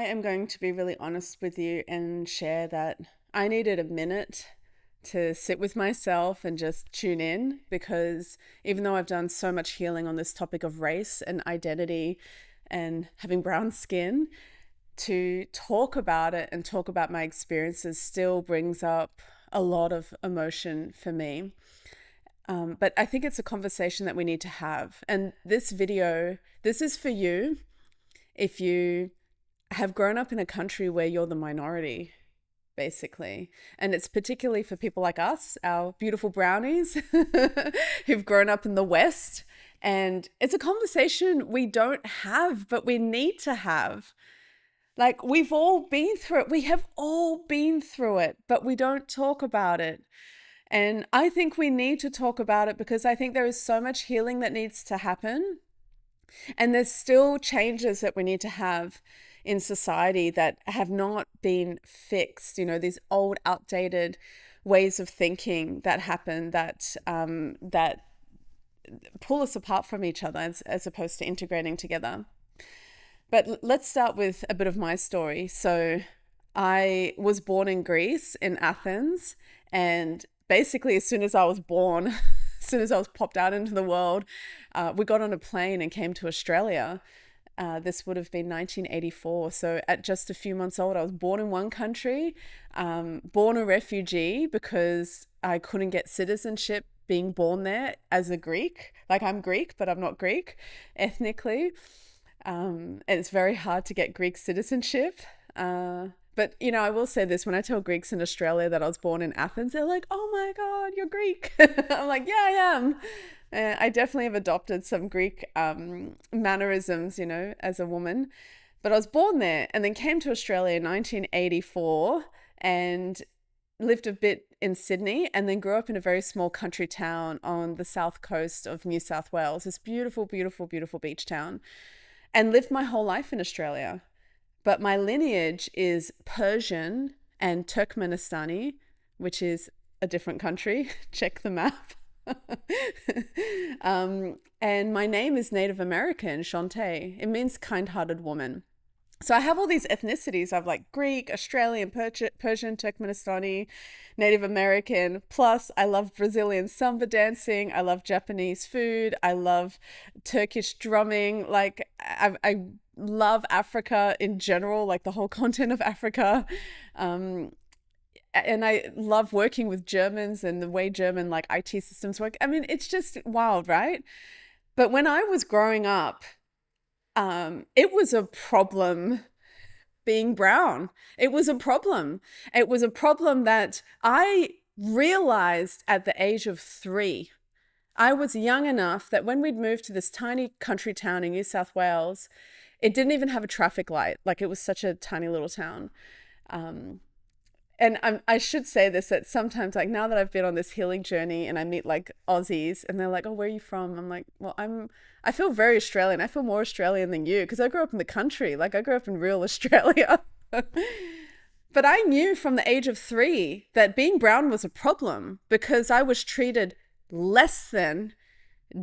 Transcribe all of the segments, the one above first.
I am going to be really honest with you and share that I needed a minute to sit with myself and just tune in because even though I've done so much healing on this topic of race and identity and having brown skin, to talk about it and talk about my experiences still brings up a lot of emotion for me. But I think it's a conversation that we need to have. And this video, this is for you if you have grown up in a country where you're the minority, basically. And it's particularly for people like us, our beautiful brownies who've grown up in the West. And it's a conversation we don't have, but we need to have. Like, we've all been through it. We have all been through it, but we don't talk about it. And I think we need to talk about it because I think there is so much healing that needs to happen. And there's still changes that we need to have in society that have not been fixed. You know, these old, outdated ways of thinking that happen that pull us apart from each other as opposed to integrating together. But let's start with a bit of my story. So I was born in Greece, in Athens, and basically as soon as I was born, as soon as I was popped out into the world, we got on a plane and came to Australia. This would have been 1984. So at just a few months old, I was born in one country, born a refugee because I couldn't get citizenship being born there as a Greek. Like, I'm Greek, but I'm not Greek ethnically. And it's very hard to get Greek citizenship. But, you know, I will say this, when I tell Greeks in Australia that I was born in Athens, they're like, oh my God, you're Greek. I'm like, yeah, I am. I definitely have adopted some Greek mannerisms, you know, as a woman. But I was born there and then came to Australia in 1984 and lived a bit in Sydney and then grew up in a very small country town on the south coast of New South Wales, this beautiful, beautiful, beautiful beach town, and lived my whole life in Australia. But my lineage is Persian and Turkmenistani, which is a different country. Check the map. And my name is Native American, Shantae. It means kind-hearted woman. So I have all these ethnicities. I have like Greek, Australian, Persian, Turkmenistani, Native American. Plus, I love Brazilian samba dancing. I love Japanese food. I love Turkish drumming. Like, I love Africa in general, like the whole continent of Africa. And I love working with Germans and the way German like IT systems work. I mean, it's just wild, right? But when I was growing up, it was a problem being brown. It was a problem. It was a problem that I realized at the age of 3. I was young enough that when we'd moved to this tiny country town in New South Wales, it didn't even have a traffic light. Like, it was such a tiny little town. And I should say this, that sometimes, like, now that I've been on this healing journey and I meet like Aussies and they're like, oh, where are you from? I'm like, well, I feel very Australian. I feel more Australian than you because I grew up in the country. Like, I grew up in real Australia. But I knew from the age of 3 that being brown was a problem because I was treated less than,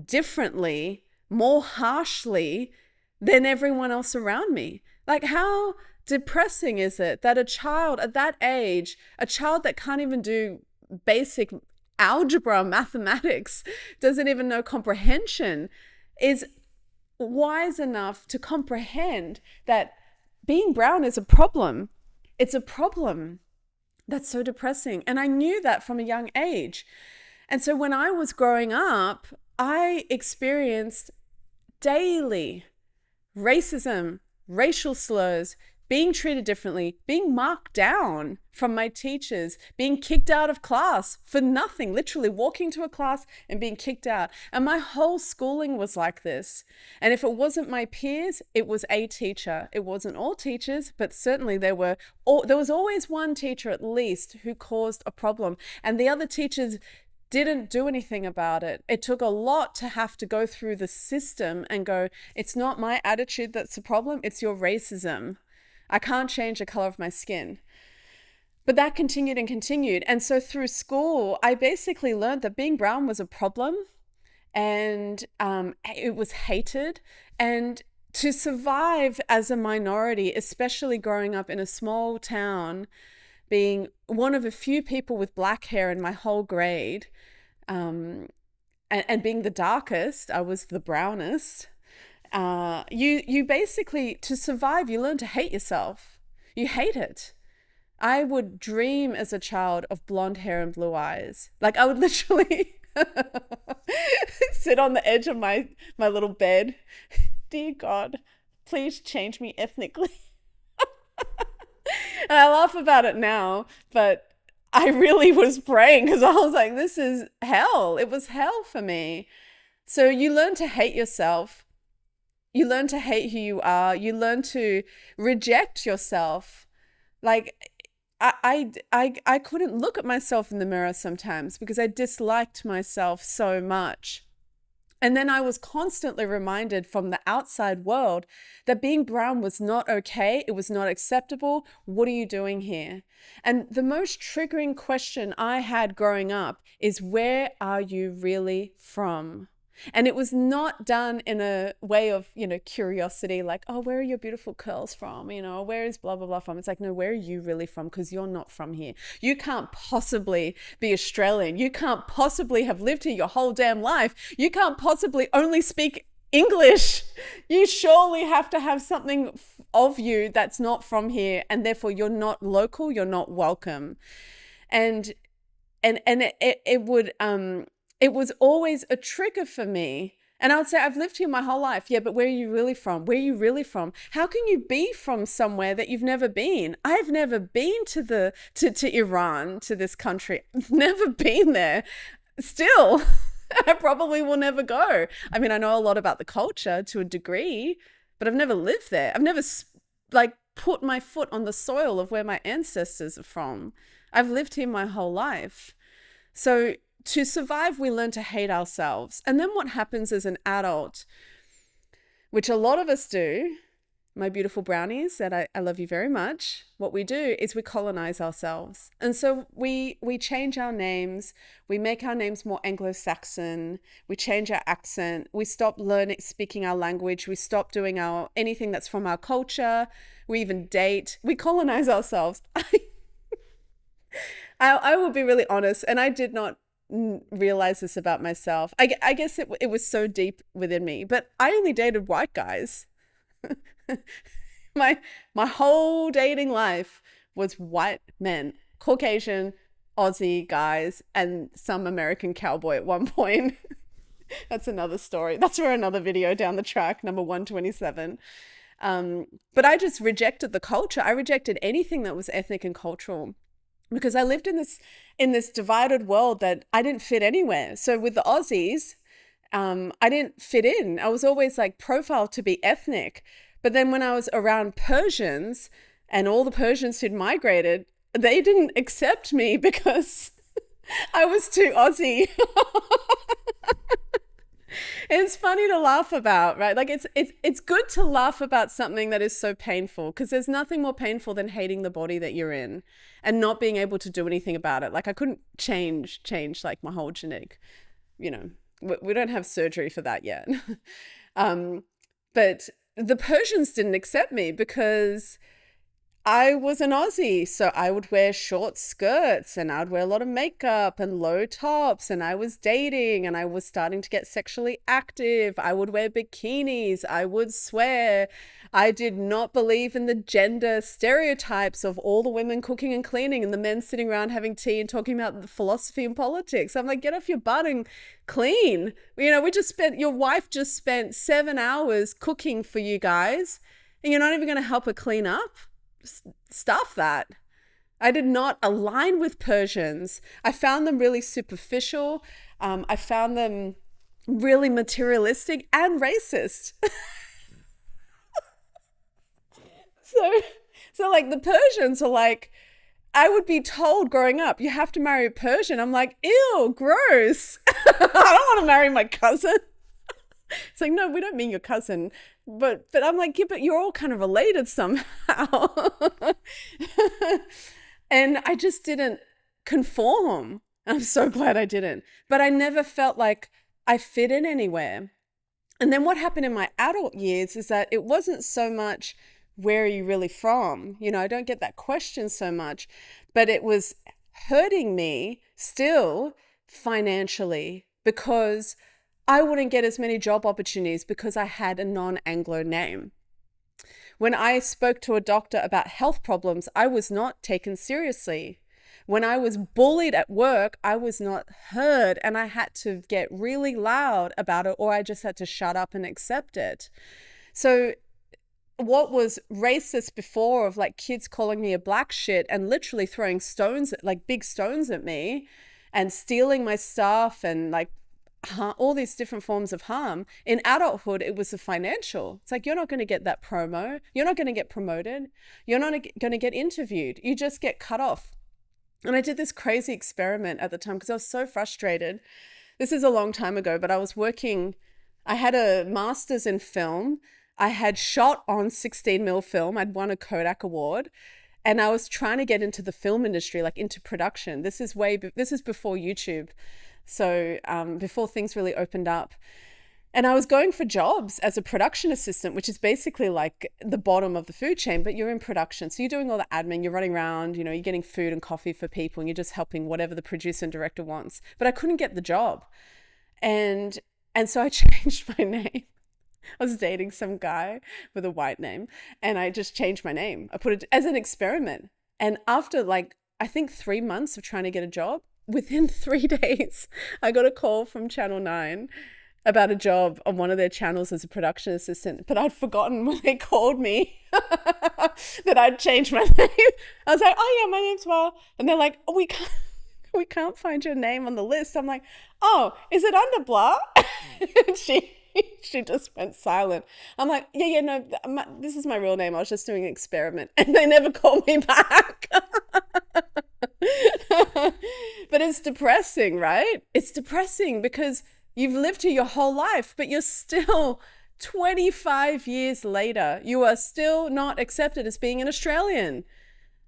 differently, more harshly than everyone else around me. Like, how depressing is it that a child at that age, a child that can't even do basic algebra, mathematics, doesn't even know comprehension, is wise enough to comprehend that being brown is a problem. It's a problem. That's so depressing. And I knew that from a young age. And so when I was growing up, I experienced daily racism, racial slurs, being treated differently, being marked down from my teachers, being kicked out of class for nothing, literally walking to a class and being kicked out. And my whole schooling was like this. And if it wasn't my peers, it was a teacher. It wasn't all teachers, but certainly there was always one teacher at least who caused a problem. And the other teachers didn't do anything about it. It took a lot to have to go through the system and go, it's not my attitude that's the problem, it's your racism. I can't change the color of my skin. But that continued and continued. And so through school, I basically learned that being brown was a problem and it was hated. And to survive as a minority, especially growing up in a small town, being one of a few people with black hair in my whole grade, and being the darkest, I was the brownest. You basically, to survive, you learn to hate yourself. You hate it. I would dream as a child of blonde hair and blue eyes. Like I would literally sit on the edge of my little bed. Dear God, please change me ethnically. And I laugh about it now, but I really was praying because I was like, this is hell. It was hell for me. So you learn to hate yourself. You learn to hate who you are. You learn to reject yourself. Like I couldn't look at myself in the mirror sometimes because I disliked myself so much. And then I was constantly reminded from the outside world that being brown was not okay. It was not acceptable. What are you doing here? And the most triggering question I had growing up is, where are you really from? And it was not done in a way of, curiosity, like, oh, where are your beautiful curls from? Where is blah, blah, blah from? It's like, no, where are you really from? Because you're not from here. You can't possibly be Australian. You can't possibly have lived here your whole damn life. You can't possibly only speak English. You surely have to have something of you that's not from here. And therefore you're not local. You're not welcome. And it was always a trigger for me. And I would say, I've lived here my whole life. Yeah, but where are you really from? Where are you really from? How can you be from somewhere that you've never been? I've never been to Iran, to this country. I've never been there. Still, I probably will never go. I mean, I know a lot about the culture to a degree, but I've never lived there. I've never put my foot on the soil of where my ancestors are from. I've lived here my whole life. So to survive, we learn to hate ourselves. And then what happens as an adult, which a lot of us do, my beautiful brownies, that I love you very much, what we do is we colonize ourselves. And so we change our names, we make our names more Anglo-Saxon, we change our accent, we stop speaking our language, we stop doing anything that's from our culture, we even date, we colonize ourselves. I will be really honest, and I did not realize this about myself. I guess it was so deep within me, but I only dated white guys. my whole dating life was white men, Caucasian, Aussie guys, and some American cowboy at one point. That's another story. That's for another video down the track, number 127. But I just rejected the culture. I rejected anything that was ethnic and cultural, because I lived in this divided world that I didn't fit anywhere. So with the Aussies, I didn't fit in. I was always profiled to be ethnic. But then when I was around Persians and all the Persians who'd migrated, they didn't accept me because I was too Aussie. It's funny to laugh about, right? It's good to laugh about something that is so painful, because there's nothing more painful than hating the body that you're in and not being able to do anything about it. I couldn't change my whole genetic, we don't have surgery for that yet. But the Persians didn't accept me because I was an Aussie, so I would wear short skirts and I would wear a lot of makeup and low tops, and I was dating and I was starting to get sexually active. I would wear bikinis. I would swear. I did not believe in the gender stereotypes of all the women cooking and cleaning and the men sitting around having tea and talking about the philosophy and politics. I'm like, get off your butt and clean. Your wife just spent 7 hours cooking for you guys, and you're not even going to help her clean up? Stuff that. I did not align with Persians. I found them really superficial. I found them really materialistic and racist. So the Persians are I would be told growing up, you have to marry a Persian. I'm like, ew, gross. I don't want to marry my cousin. It's like, no, we don't mean your cousin. But I'm like, yeah, but you're all kind of related somehow. And I just didn't conform. I'm so glad I didn't. But I never felt like I fit in anywhere. And then what happened in my adult years is that it wasn't so much, where are you really from? You know, I don't get that question so much, but it was hurting me still financially because I wouldn't get as many job opportunities because I had a non-Anglo name. When I spoke to a doctor about health problems, I was not taken seriously. When I was bullied at work, I was not heard, and I had to get really loud about it, or I just had to shut up and accept it. So what was racist before, of like kids calling me a black shit and literally throwing stones, like big stones at me, and stealing my stuff, and like all these different forms of harm, in adulthood it was the financial. It's like, you're not going to get that promo, you're not going to get promoted, you're not going to get interviewed, you just get cut off. And I did this crazy experiment at the time because I was so frustrated. This is a long time ago, but I had a master's in film. I had shot on 16mm film. I'd won a Kodak award. And I was trying to get into the film industry, like into production. This is before YouTube. So before things really opened up. And I was going for jobs as a production assistant, which is basically like the bottom of the food chain, but you're in production. So you're doing all the admin, you're running around, you know, you're getting food and coffee for people, and you're just helping whatever the producer and director wants. But I couldn't get the job. And so I changed my name. I was dating some guy with a white name, and I just changed my name. I put it as an experiment. And after like, I think 3 months of trying to get a job, within 3 days, I got a call from Channel 9 about a job on one of their channels as a production assistant. But I'd forgotten when they called me that I'd changed my name. I was like, oh yeah, my name's Well. And they're like, oh, we can't find your name on the list. I'm like, oh, is it under blah? And she just went silent. I'm like, yeah, no, this is my real name. I was just doing an experiment. And they never called me back. But it's depressing, right? It's depressing because you've lived here your whole life, but you're still 25 years later, you are still not accepted as being an Australian.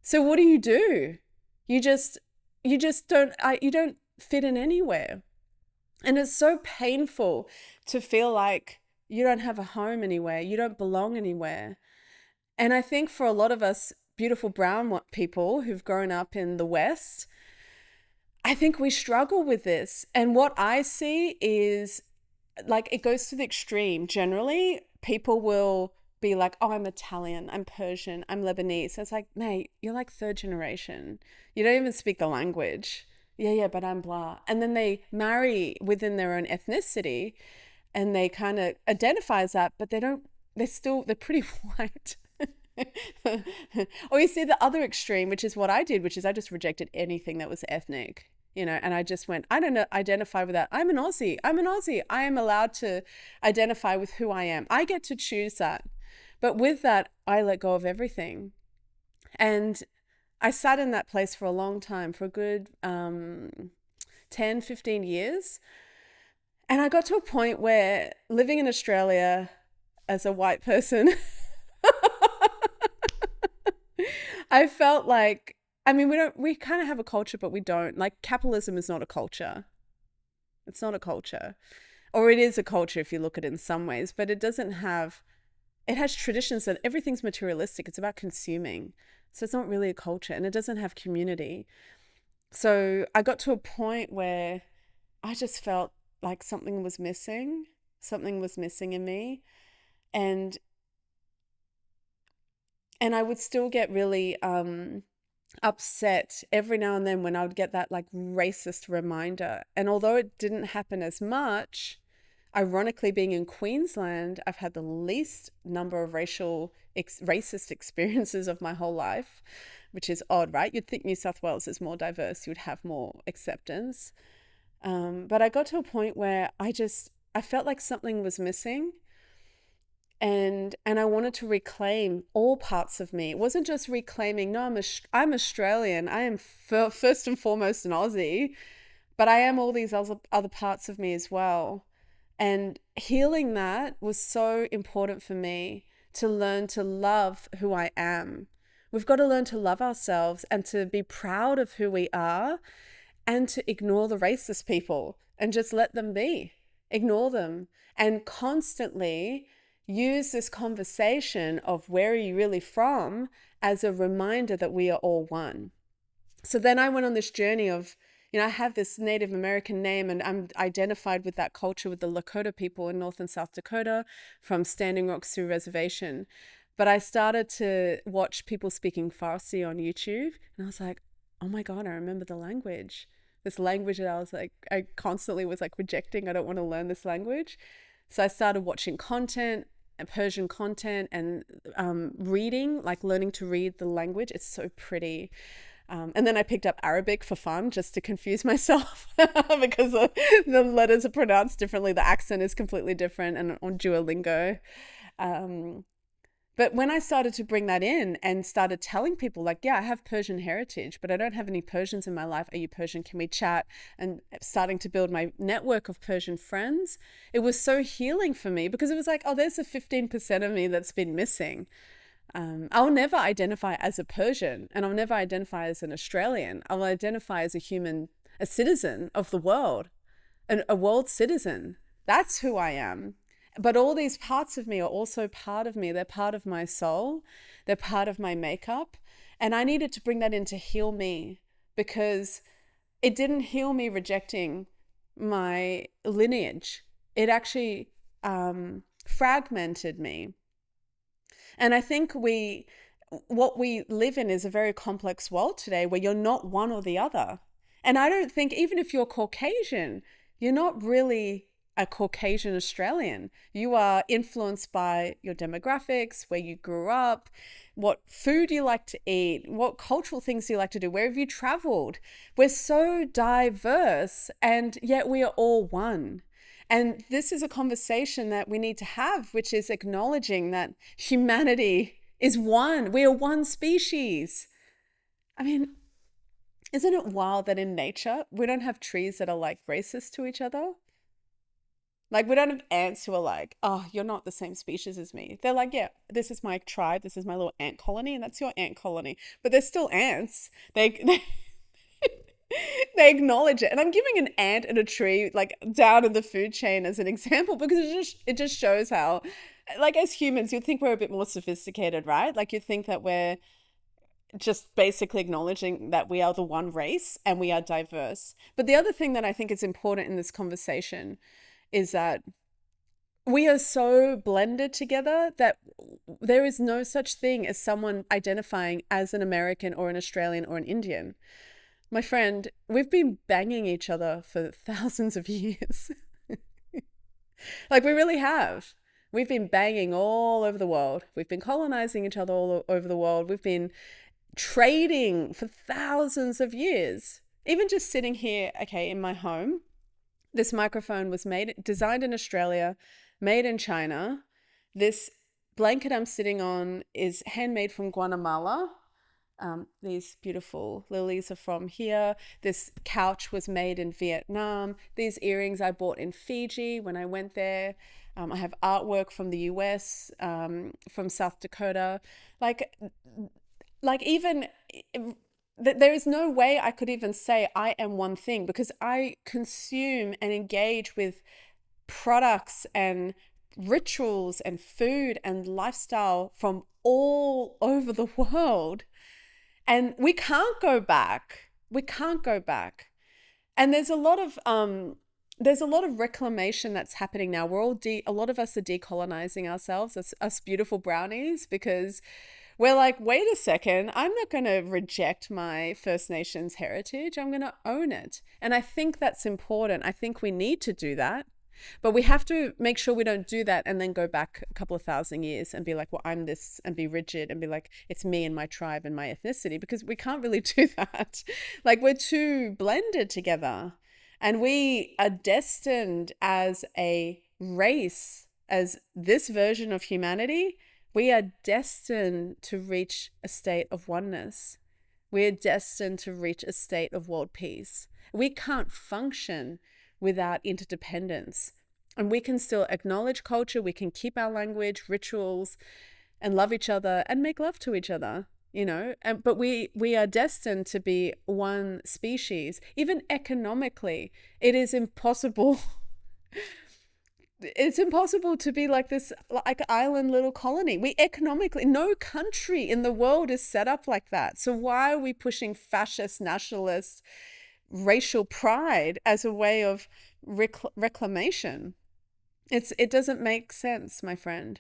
So what do? You just you don't fit in anywhere. And it's so painful to feel like you don't have a home anywhere, you don't belong anywhere. And I think for a lot of us beautiful brown people who've grown up in the West, I think we struggle with this. And what I see is, like, it goes to the extreme. Generally, people will be like, oh, I'm Italian, I'm Persian, I'm Lebanese. So it's like, mate, you're like third generation. You don't even speak the language. Yeah, but I'm blah. And then they marry within their own ethnicity and they kind of identify as that, but they're pretty white. Or you see the other extreme, which is what I did, which is I just rejected anything that was ethnic, you know, and I just went, I don't identify with that. I'm an Aussie. I am allowed to identify with who I am. I get to choose that. But with that, I let go of everything. And I sat in that place for a long time, for a good 10, 15 years. And I got to a point where, living in Australia as a white person, I felt like, I mean, we kind of have a culture, but we don't. Like, capitalism is not a culture. It's not a culture. Or it is a culture if you look at it in some ways, but it has traditions that everything's materialistic. It's about consuming. So it's not really a culture, and it doesn't have community. So I got to a point where I just felt like something was missing in me. And I would still get really upset every now and then when I would get that like racist reminder. And although it didn't happen as much, ironically, being in Queensland, I've had the least number of racist experiences of my whole life, which is odd, right? You'd think New South Wales is more diverse, you'd have more acceptance. But I got to a point where I felt like something was missing. And I wanted to reclaim all parts of me. It wasn't just reclaiming, no, I'm Australian. I am first and foremost an Aussie, but I am all these other parts of me as well. And healing that was so important for me, to learn to love who I am. We've got to learn to love ourselves and to be proud of who we are, and to ignore the racist people and just let them be. ignore them, and constantly use this conversation of where are you really from as a reminder that we are all one. So then I went on this journey of, I have this Native American name and I'm identified with that culture with the Lakota people in North and South Dakota from Standing Rock Sioux Reservation. But I started to watch people speaking Farsi on YouTube and I was like, oh my God, I remember the language. This language that I constantly was like rejecting. I don't want to learn this language. So I started watching content, Persian content, and reading, like learning to read the language. It's so pretty. And then I picked up Arabic for fun, just to confuse myself because the letters are pronounced differently. The accent is completely different, and on Duolingo. But when I started to bring that in and started telling people like, yeah, I have Persian heritage, but I don't have any Persians in my life. Are you Persian? Can we chat? And starting to build my network of Persian friends, it was so healing for me because it was like, oh, there's a 15% of me that's been missing. I'll never identify as a Persian and I'll never identify as an Australian. I'll identify as a human, a citizen of the world, a world citizen. That's who I am. But all these parts of me are also part of me. They're part of my soul. They're part of my makeup. And I needed to bring that in to heal me because it didn't heal me rejecting my lineage. It actually fragmented me. And I think what we live in is a very complex world today where you're not one or the other. And I don't think, even if you're Caucasian, you're not really a Caucasian Australian. You are influenced by your demographics, where you grew up, what food you like to eat, what cultural things you like to do, where have you traveled. We're so diverse, and yet we are all one. And this is a conversation that we need to have, which is acknowledging that humanity is one. We are one species. I mean, isn't it wild that in nature, we don't have trees that are like racist to each other? Like, we don't have ants who are like, oh, you're not the same species as me. They're like, yeah, this is my tribe. This is my little ant colony, and that's your ant colony. But they're still ants. They acknowledge it. And I'm giving an ant and a tree like down in the food chain as an example because it just shows how, like, as humans, you'd think we're a bit more sophisticated, right? Like, you'd think that we're just basically acknowledging that we are the one race and we are diverse. But the other thing that I think is important in this conversation is that we are so blended together that there is no such thing as someone identifying as an American or an Australian or an Indian. My friend, we've been banging each other for thousands of years. Like, we really have. We've been banging all over the world. We've been colonizing each other all over the world. We've been trading for thousands of years. Even just sitting here, okay, in my home, this microphone was designed in Australia, made in China. This blanket I'm sitting on is handmade from Guatemala. These beautiful lilies are from here. This couch was made in Vietnam. These earrings I bought in Fiji when I went there. I have artwork from the US, from South Dakota. Like even there is no way I could even say I am one thing because I consume and engage with products and rituals and food and lifestyle from all over the world. And we can't go back. We can't go back. And there's a lot of reclamation that's happening now. A lot of us are decolonizing ourselves, us beautiful brownies, because we're like, wait a second, I'm not going to reject my First Nations heritage. I'm going to own it. And I think that's important. I think we need to do that. But we have to make sure we don't do that and then go back a couple of thousand years and be like, well, I'm this, and be rigid and be like, it's me and my tribe and my ethnicity, because we can't really do that. Like, we're too blended together, and we are destined as a race, as this version of humanity, we are destined to reach a state of oneness. We are destined to reach a state of world peace. We can't function without interdependence. And we can still acknowledge culture, we can keep our language, rituals, and love each other and make love to each other, but we are destined to be one species. Even economically, it is impossible It's impossible to be like this, like island little colony. We economically, no country in the world is set up like that. So why are we pushing fascist, nationalist, racial pride as a way of reclamation? It doesn't make sense, my friend.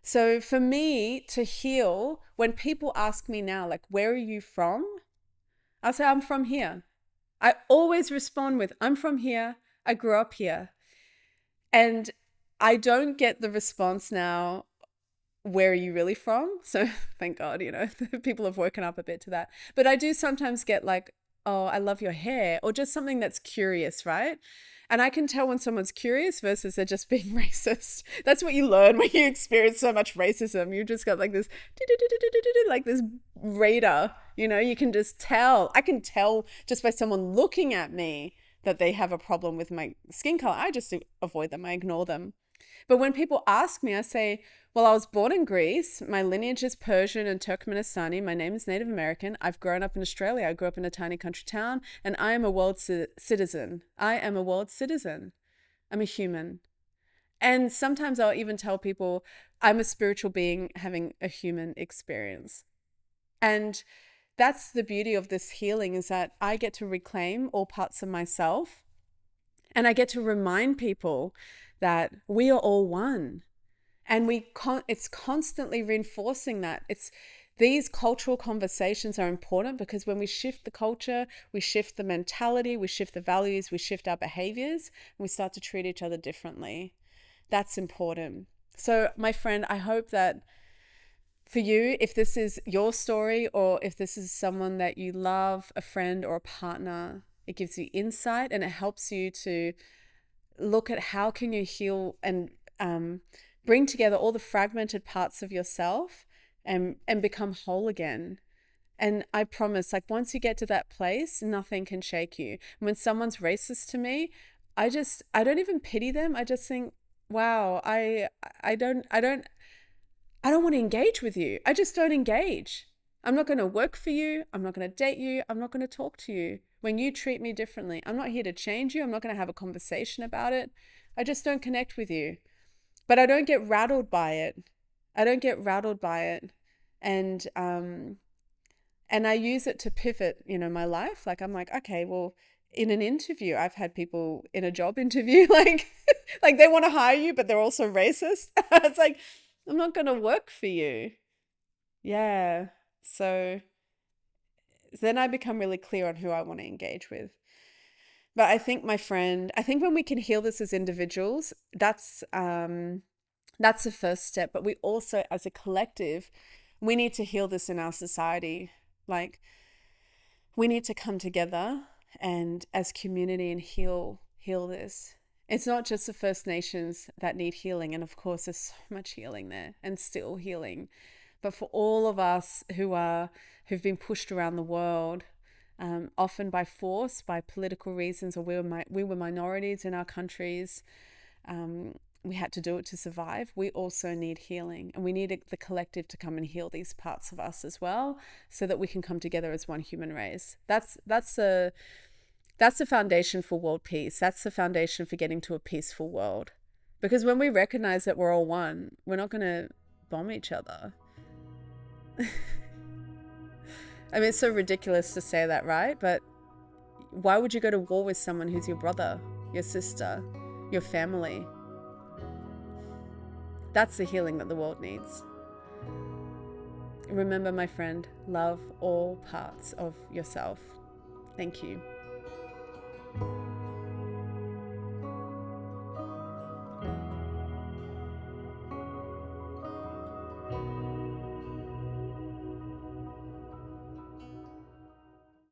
So for me to heal, when people ask me now, like, where are you from? I'll say, I'm from here. I always respond with, I'm from here. I grew up here. And I don't get the response now, where are you really from? So thank God, people have woken up a bit to that. But I do sometimes get like, oh, I love your hair, or just something that's curious, right? And I can tell when someone's curious versus they're just being racist. That's what you learn when you experience so much racism. You just got like this, like this radar, you can just tell. I can tell just by someone looking at me that they have a problem with my skin color. I just avoid them. I ignore them. But when people ask me, I say, well, I was born in Greece. My lineage is Persian and Turkmenistani. My name is Native American. I've grown up in Australia. I grew up in a tiny country town, and I am a world citizen. I am a world citizen. I'm a human. And sometimes I'll even tell people I'm a spiritual being having a human experience. And that's the beauty of this healing, is that I get to reclaim all parts of myself, and I get to remind people that we are all one. And it's constantly reinforcing that. These cultural conversations are important, because when we shift the culture, we shift the mentality, we shift the values, we shift our behaviors, and we start to treat each other differently. That's important. So my friend, I hope that for you, if this is your story, or if this is someone that you love, a friend or a partner, it gives you insight, and it helps you to look at how can you heal and bring together all the fragmented parts of yourself and become whole again. And I promise, like, once you get to that place, nothing can shake you. When someone's racist to me, I don't even pity them. I just think, wow, I don't want to engage with you. I just don't engage. I'm not going to work for you. I'm not going to date you. I'm not going to talk to you when you treat me differently. I'm not here to change you. I'm not going to have a conversation about it. I just don't connect with you. But I don't get rattled by it. And I use it to pivot, my life. Like, I'm like, okay, well, in an interview, I've had people in a job interview, like they want to hire you, but they're also racist. It's like, I'm not going to work for you. Yeah. So then I become really clear on who I want to engage with. But I think, my friend, when we can heal this as individuals, that's the first step. But we also, as a collective, we need to heal this in our society. Like, we need to come together and as community and heal this. It's not just the First Nations that need healing. And of course, there's so much healing there and still healing. But for all of us who've been pushed around the world, often by force, by political reasons, or we were minorities in our countries, we had to do it to survive. We also need healing, and we need the collective to come and heal these parts of us as well, so that we can come together as one human race. That's the foundation for world peace. That's the foundation for getting to a peaceful world. Because when we recognize that we're all one, we're not going to bomb each other. I mean, it's so ridiculous to say that, right? But why would you go to war with someone who's your brother, your sister, your family? That's the healing that the world needs. Remember, my friend, love all parts of yourself. Thank you.